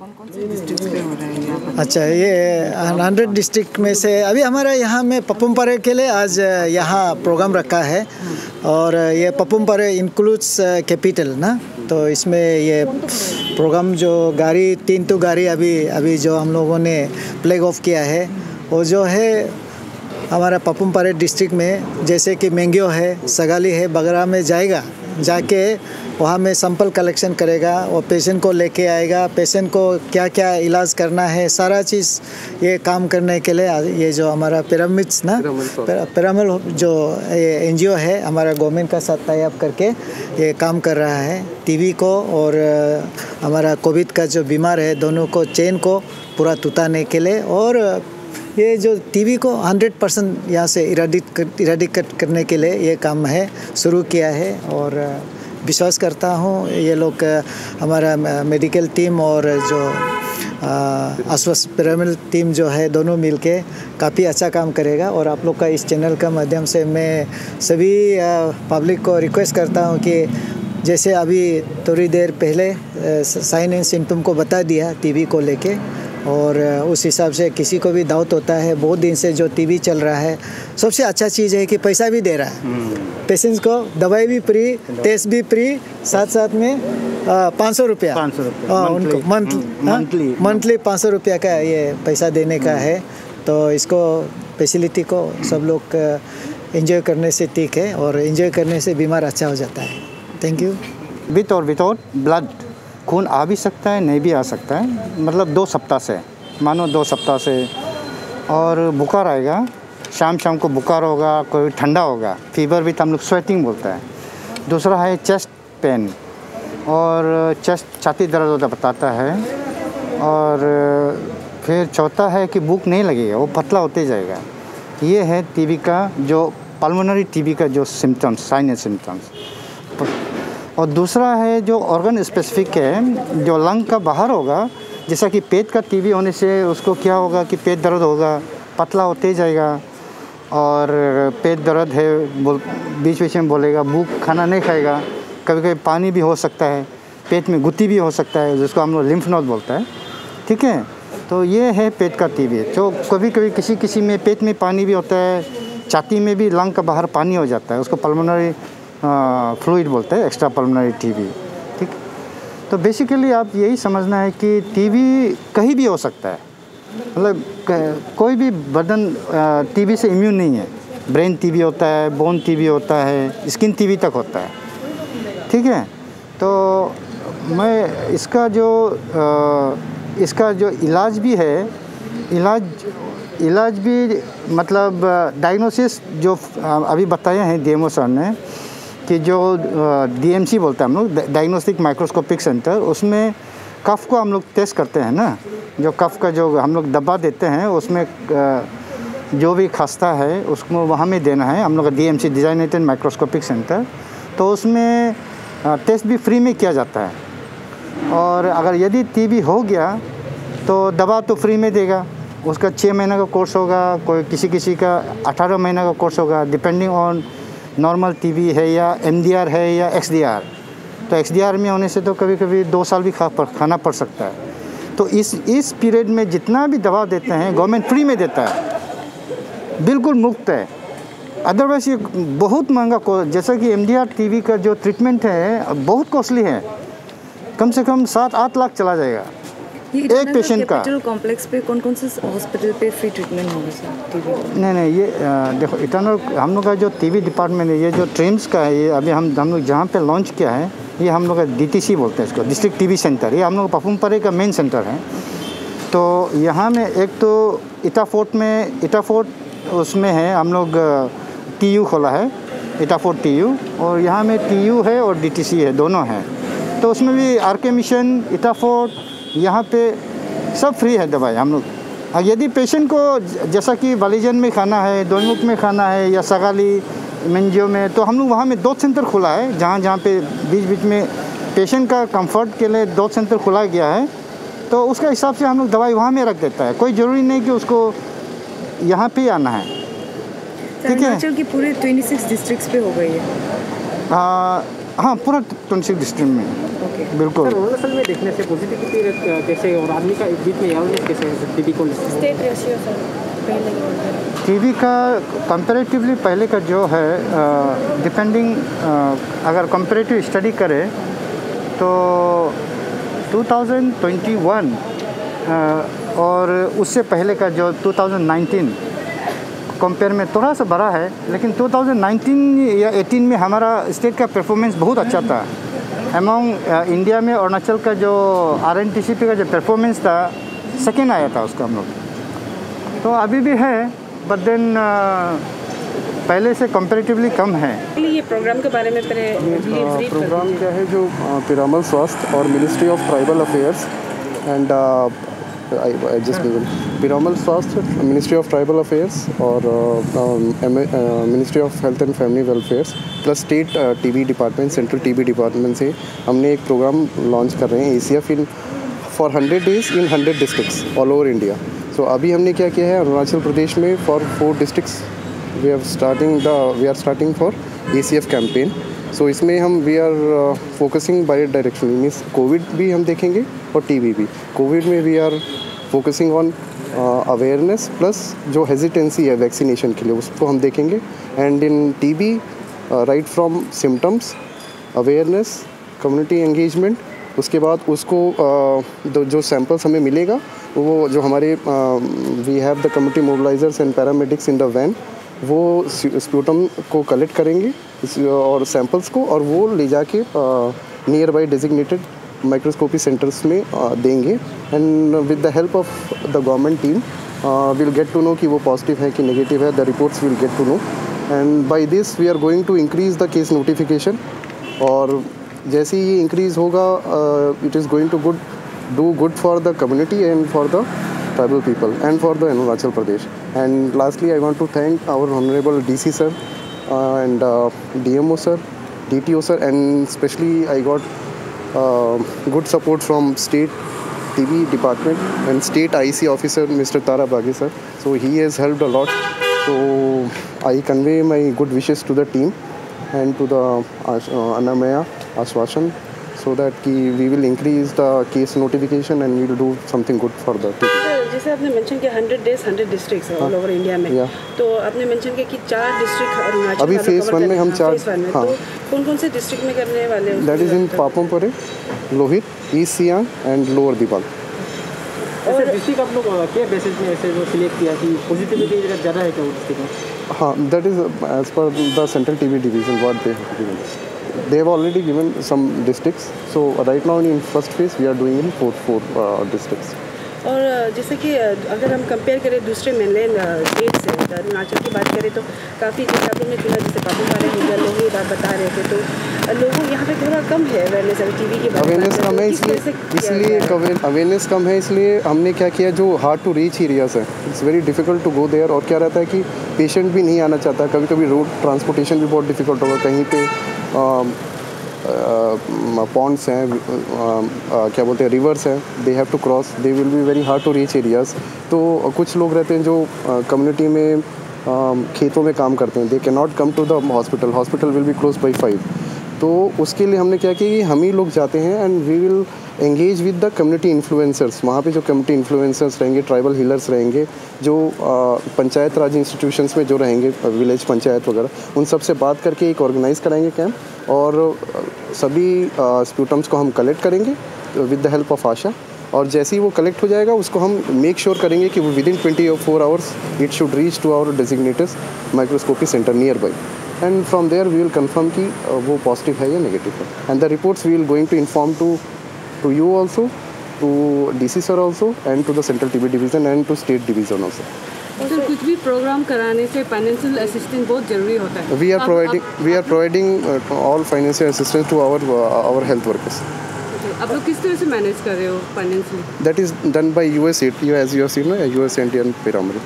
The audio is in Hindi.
कौन कौन से डिस्ट्रिक्ट पे हो रहा है यहाँ पर? अच्छा, ये 100 डिस्ट्रिक्ट में से अभी हमारा यहाँ में पपुमपारे के लिए आज यहाँ प्रोग्राम रखा है। और ये पपुमपारे इंक्लूड्स कैपिटल ना, तो इसमें ये प्रोग्राम जो गाड़ी 3 तो गाड़ी अभी जो हम लोगों ने फ्लैग ऑफ किया है, वो जो है हमारा पपुमपारे डिस्ट्रिक्ट में, जैसे कि मेंगियो है, सगाली है, बगरा में जाके वहाँ में सैंपल कलेक्शन करेगा और पेशेंट को लेके आएगा। पेशेंट को क्या क्या इलाज करना है, सारा चीज़ ये काम करने के लिए ये जो हमारा पिरामिड्स ना, पिरामिड जो NGO है हमारा गवर्नमेंट का साथ टाई अप करके ये काम कर रहा है। टीबी को और हमारा कोविड का जो बीमार है, दोनों को चेन को पूरा टूटाने के लिए, और ये जो टीबी को 100% यहाँ से इराडिकेट करने के लिए ये काम है शुरू किया है। और विश्वास करता हूँ ये लोग हमारा मेडिकल टीम और जो आश्वस्त पिरामिड टीम जो है, दोनों मिलके काफ़ी अच्छा काम करेगा। और आप लोग का इस चैनल का माध्यम से मैं सभी पब्लिक को रिक्वेस्ट करता हूँ कि जैसे अभी थोड़ी देर पहले साइन एंड सिम्टम को बता दिया टीबी को लेके, और उस हिसाब से किसी को भी डाउट होता है, बहुत दिन से जो टीबी चल रहा है, सबसे अच्छा चीज़ है कि पैसा भी दे रहा है पेशेंट्स को, दवाई भी फ्री, टेस्ट भी फ्री, साथ में 500 रुपया उनको मंथली 500 रुपया का ये पैसा देने का है। तो इसको फैसिलिटी को सब लोग एंजॉय करने से ठीक है, और एंजॉय करने से बीमार अच्छा हो जाता है। Thank you. विथ और विदाउट ब्लड खून आ भी सकता है, नहीं भी आ सकता है, मतलब 2 सप्ताह से, मानो 2 सप्ताह से। और बुखार आएगा, शाम को बुखार होगा, कोई ठंडा होगा, फीवर भी हम लोग स्वेटिंग बोलता है। दूसरा है चेस्ट पेन, और चेस्ट छाती दर्द होता बताता है। और फिर चौथा है कि भूख नहीं लगेगा, वो पतला होते जाएगा। ये है टीबी का जो पल्मोनरी टीबी का जो सिम्टम्स, साइन एंड सिम्टम्स। और दूसरा है जो ऑर्गन स्पेसिफिक है, जो लंग का बाहर होगा, जैसा कि पेट का टीबी होने से उसको क्या होगा कि पेट दर्द होगा, पतला होते जाएगा, और पेट दर्द है बीच में बोलेगा, भूख खाना नहीं खाएगा, कभी कभी पानी भी हो सकता है, पेट में गुत्ती भी हो सकता है, जिसको हम लोग लिम्फ नोड बोलता है। ठीक है, तो ये है पेट का टीबी। तो कभी कभी किसी में पेट में पानी भी होता है, छाती में भी लंग का बाहर पानी हो जाता है, उसको पल्मोनरी फ्लूइड बोलते हैं, एक्स्ट्रा पल्मोनरी टीबी। ठीक, तो बेसिकली आप यही समझना है कि टीबी कहीं भी हो सकता है, मतलब कोई भी बदन टीबी से इम्यून नहीं है। ब्रेन टीबी होता है, बोन टीबी होता है, स्किन टीबी तक होता है। ठीक है, तो मैं इसका जो इलाज भी है, इलाज भी मतलब डायग्नोसिस जो अभी बताए हैं DMO सर ने, कि जो DMC बोलते हैं हम लोग, डायग्नोस्टिक माइक्रोस्कोपिक सेंटर, उसमें कफ को हम लोग टेस्ट करते हैं ना, जो कफ का जो हम लोग दवा देते हैं, उसमें जो भी खस्ता है उसको वहाँ में देना है हम लोग का DMC, डिजाइनेटेड माइक्रोस्कोपिक सेंटर। तो उसमें टेस्ट भी फ्री में किया जाता है। और अगर यदि टीबी हो गया तो दवा तो फ्री में देगा, उसका 6 महीना का कोर्स होगा, कोई किसी का 18 महीना का कोर्स होगा, डिपेंडिंग ऑन नॉर्मल टीबी है या MDR है या XDR। तो XDR में होने से तो कभी कभी 2 साल भी खाना पड़ सकता है। तो इस पीरियड में जितना भी दवा देते हैं गवर्नमेंट फ्री में देता है, बिल्कुल मुफ्त है। अदरवाइज ये बहुत महंगा, जैसा कि MDR टीबी का जो ट्रीटमेंट है बहुत कॉस्टली है, कम से कम 7-8 लाख चला जाएगा एक पेशेंट का। कॉम्प्लेक्स पे कौन से हॉस्पिटल पे फ्री ट्रीटमेंट होगा सर टीबी? नहीं, ये देखो, इटर्नल हम लोग का जो टीबी डिपार्टमेंट है, ये जो ट्रिम्स का है, ये अभी हम लोग जहाँ पे लॉन्च किया है, ये हम लोग का DTC बोलते हैं इसको, डिस्ट्रिक्ट टीबी सेंटर। ये हम लोग पपुमपारे का मेन सेंटर है। तो यहाँ में एक तो इटाफोर्ट उसमें है, हम लोग TU खोला है, इटाफोर्ट TU, और यहाँ में TU है और DTC है, दोनों हैं। तो उसमें भी RK मिशन, इटाफोर्ट, यहाँ पे सब फ्री है दवाई हम लोग। यदि पेशेंट को जैसा कि वालीजन में खाना है, दोईमुख में खाना है, या सगाली मेंजियो में, तो हम लोग वहाँ में 2 सेंटर खुला है, जहाँ पे बीच में पेशेंट का कंफर्ट के लिए 2 सेंटर खुला गया है। तो उसका हिसाब से हम लोग दवाई वहाँ में रख देता है, कोई ज़रूरी नहीं कि उसको यहाँ पे आना है। ठीक है, अरुणाचल की पूरे 26 डिस्ट्रिक्ट्स पे हो गई है। हाँ, पूरा 26 डिस्ट्रिक्ट में बिल्कुल। सर अरुणाचल में देखने से पॉजिटिविटी रेट कैसे और आदमी का बीच में अवेयरनेस कैसे है टीबी को? स्टेट रेशियो सर पहले टीबी का कंपैरेटिवली पहले का जो है डिपेंडिंग अगर कंपैरेटिव स्टडी करें तो 2021 और उससे पहले का जो 2019 कंपेयर में थोड़ा सा बड़ा है, लेकिन 2019 या 18 में हमारा स्टेट का परफॉर्मेंस बहुत अच्छा था। अमॉन्ग इंडिया में अरुणाचल का जो RNTCP का जो परफॉर्मेंस था सेकेंड आया था उसका हम लोग। तो अभी भी है बट देन पहले से कंपैरेटिवली कम है। ये प्रोग्राम के बारे में प्रोग्राम क्या है जो पिरामल स्वास्थ्य और ministry of tribal affairs and Piramal Swasthya, ministry of tribal affairs और ministry of health and family welfares plus state TB department, central TB department से हमने एक प्रोग्राम लॉन्च कर रहे हैं ACF in for 100 days in 100 districts all over India. So अभी हमने क्या किया है अरुणाचल प्रदेश में for 4 districts we are starting for ACF campaign. So इसमें हम we are focusing by direction, means Covid भी हम देखेंगे और टीबी भी। कोविड में we are focusing on awareness plus जो हेजिटेंसी है वैक्सीनेशन के लिए उसको हम देखेंगे। And in TB right from symptoms, awareness, community engagement, उसके बाद उसको जो सैंपल्स हमें मिलेगा वो जो हमारे we have the community mobilisers and paramedics in the van, वो स्प्यूटम को कलेक्ट करेंगे और सैंपल्स को, और वो ले जाके near by designated microscopy centres में देंगे। And with the help of the government team will get to know कि वो पॉजिटिव है कि नेगेटिव है। The reports will get to know and by this we are going to increase the case notification. और जैसे ही ये इंक्रीज़ होगा it is going to do good for the community and for the tribal people and for the Arunachal Pradesh. And lastly, I want to thank our Honorable DC sir and DMO sir, DTO sir, and especially I got good support from state TB department and state IC officer Mr. Tara Bagi sir. So he has helped a lot. So I convey my good wishes to the team and to the Annamaya Ashwasan, so that we will increase the case notification and we will do something good for the TB. जैसे आपने मेंशन किया 100 days 100 districts all over India में, तो आपने मेंशन किया कि 4 डिस्ट्रिक्ट अरुणाचल अभी फेज 1 में हम 4, हाँ, तो कौन-कौन से डिस्ट्रिक्ट में करने वाले हैं? That is in Papumpare, Lohit, East Siang and Lower Dibang. और डिस्ट्रिक्ट आप लोग क्या बेसिस में ऐसे जो सिलेक्ट किया कि पॉजिटिविटी ज़्यादा है क्या वो डिस्ट्रिक्ट में? हाँ, that is as per the central TB division what they have given. They have already given some districts. So right now in first phase we are doing in 4 districts. और जैसे कि अगर हम कंपेयर करें दूसरे मेनलैंड स्टेट से, अरुणाचल की बात करें तो काफ़ी जैसे आप लोग ने चुना, जैसे पापुमपारे हो गया, लोग ये बात बता रहे थे, तो लोगों यहाँ पे थोड़ा कम है अवेयरनेस टीबी की बात। अवेयरनेस कम है इसलिए अवेयरनेस कम है इसलिए हमने क्या किया, जो हार्ड टू रीच एरियाज है it's very difficult to go there. और क्या रहता है कि पेशेंट भी नहीं आना चाहता, कभी कभी रोड ट्रांसपोर्टेशन भी बहुत डिफिकल्ट होगा, कहीं पे पॉन्ड्स हैं, क्या बोलते हैं, रिवर्स हैं, they have to cross, they will be very hard to reach areas. तो कुछ लोग रहते हैं जो कम्युनिटी में खेतों में काम करते हैं, they can not come to the hospital will be close by 5। तो उसके लिए हमने क्या किया कि हम ही लोग जाते हैं and we will engage with the community influencers. वहाँ पे जो कम्युनिटी इन्फ्लुएंसर्स रहेंगे, ट्राइबल हीलर्स रहेंगे, जो पंचायत राज इंस्टीट्यूशंस में जो रहेंगे, विलेज पंचायत वगैरह, उन सब से बात करके एक ऑर्गेनाइज़ कराएंगे कैंप, और सभी स्प्यूटम्स को हम कलेक्ट करेंगे विद द हेल्प ऑफ आशा। और जैसे ही वो कलेक्ट हो जाएगा उसको हम मेक श्योर करेंगे कि वो within 24 hours it should reach to our designated microscopy centre nearby, and from there we will confirm कि वो पॉजिटिव है या नेगेटिव है। And the reports we will going to inform to you also, to DC sir also, and to the central TB division and to state division also. तो कुछ भी प्रोग्राम कराने से फाइनेंशियल असिस्टेंस बहुत जरूरी होता है। We are providing all financial assistance to our health workers. आप लोग किस तरह से मैनेज कर रहे हो financially? That is done by USAID, as you have seen, USAID and Pyramid.